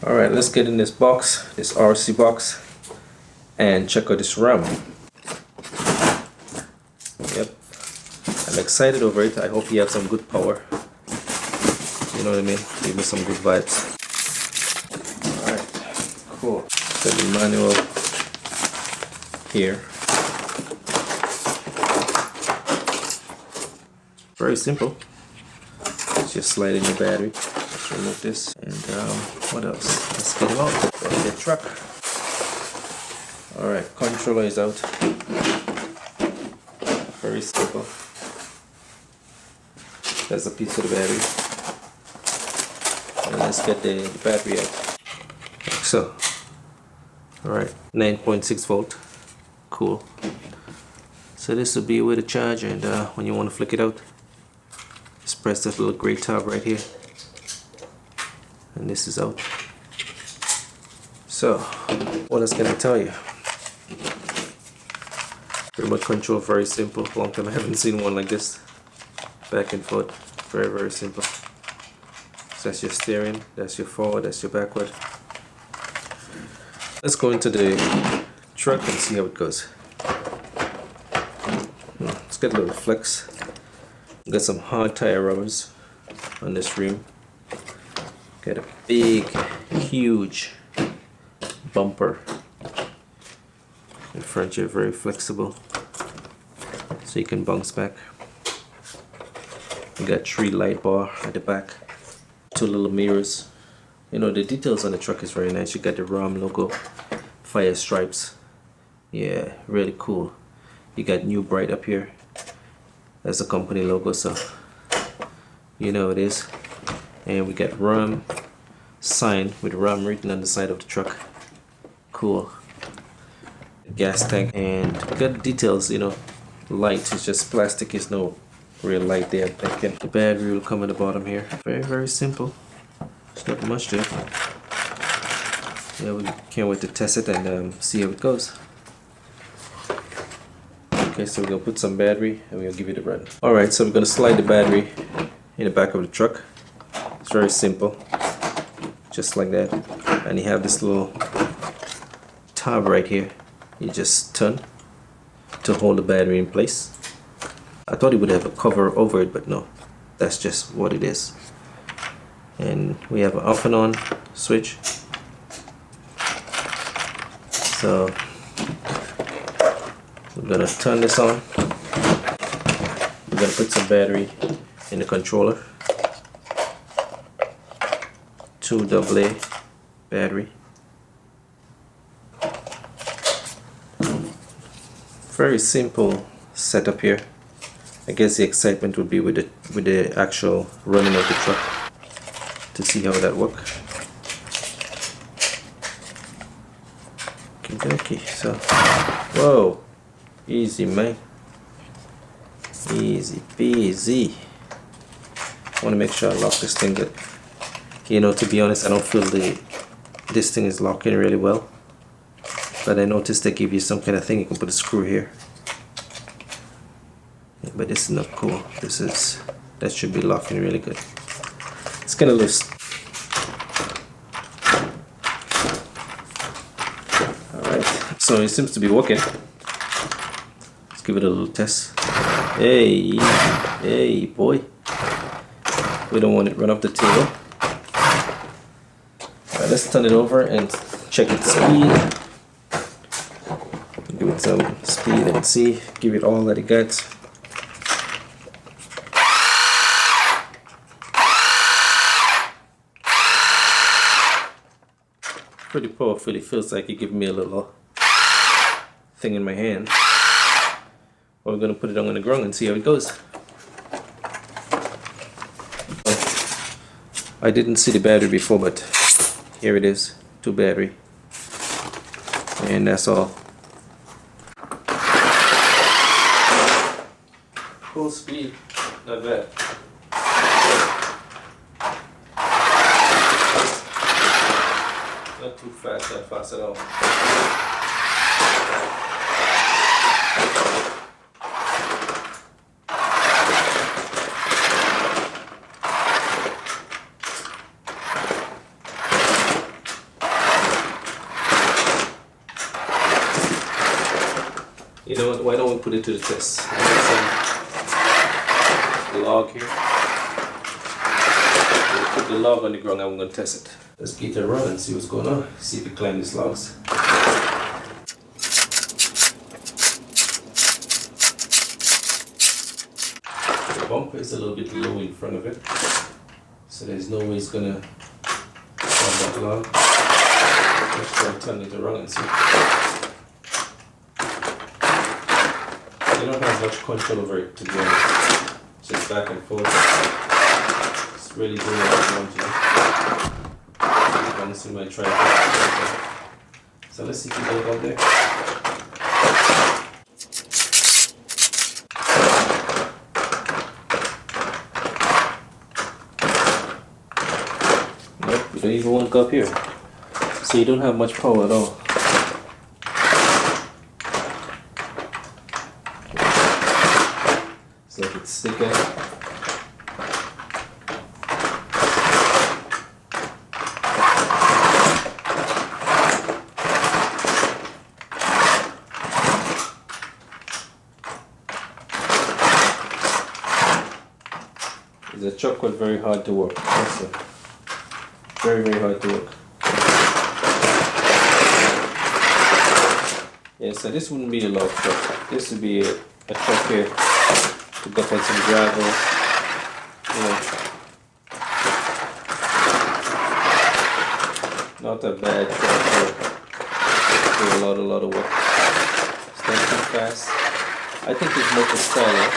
Alright, let's get in this box, this RC box, and check out this RAM. Yep, I'm excited over it. I hope you have some good power. You know what I mean? Give me some good vibes. Alright, cool. Got the manual here. Very simple. Just slide in the battery. Let's remove this. And what else? Let's get it out. The truck. Alright, controller is out. Very simple. That's a piece of the battery. And let's get the battery out. Like so. Alright, 9.6 volt. Cool. So this will be with the charger, and when you want to flick it out, just press that little gray tab right here. And this is out. So, what else can I tell you? Remote control, very simple. Long time I haven't seen one like this. Back and forth, very simple. So that's your steering, that's your forward, that's your backward. Let's go into the truck and see how it goes. Let's get a little flex. Got some hard tire rubbers on this rim. Got a big, huge bumper in front here, very flexible, so you can bounce back. You got 3 light bar at the back, 2 little mirrors. You know, the details on the truck is very nice. You got the Ram logo, fire stripes. Yeah, really cool. You got New Bright up here. That's the company logo, so you know it is. And we got Ram sign with Ram written on the side of the truck. Cool. Gas tank, and got the details, you know. Light is just plastic, is no real light there. The battery will come at the bottom here. Very simple. There's not much to it. Yeah, we can't wait to test it and see how it goes. Okay, so we're gonna put some battery and we're gonna give it a run. Alright, so we're gonna slide the battery in the back of the truck. It's very simple. Just like that. And you have this little tab right here. You just turn to hold the battery in place. I thought it would have a cover over it, but no. That's just what it is. And we have an off and on switch. So we're gonna turn this on. We're gonna put some battery in the controller. 2 AA battery. Very simple setup here. I guess the excitement would be with the actual running of the truck, to see how that works. Okay, so whoa, easy man, easy peasy. I want to make sure I lock this thing good. You know, to be honest, I don't feel this thing is locking really well, but I noticed they give you some kind of thing you can put a screw here. Yeah, but this is not cool. That should be locking really good. It's kind of loose. Alright, so it seems to be working. Let's give it a little test. Hey boy, we don't want it run off the table. Alright, let's turn it over and check its speed. Give it some speed and see, give it all that it gets. Pretty powerful. It feels like it giving me a little thing in my hand. We're gonna put it on the ground and see how it goes. I didn't see the battery before, but here it is, 2 battery, and that's all. Full speed, not bad. Not too fast, not fast at all. You know what? Why don't we put it to the test? I got some log here. We'll put the log on the ground and we're going to test it. Let's get it run and see what's going on. See if we climb these logs. The bumper is a little bit low in front of it, so there's no way it's going to climb that log. Let's try and turn it around and see. You don't have much control over it, to be honest. Just back and forth. It's really doing what you want to do. Honestly, might try it. So let's see if we go down there. Nope, you don't even want to go up here. So you don't have much power at all. So if it's sticking. The truck was very hard to work. Also, very, very hard to work. Yeah, so this wouldn't be a log truck. This would be a truck here to go on some gravel. You know, not a bad truck for a lot of work. It's not too fast. I think it's more for style.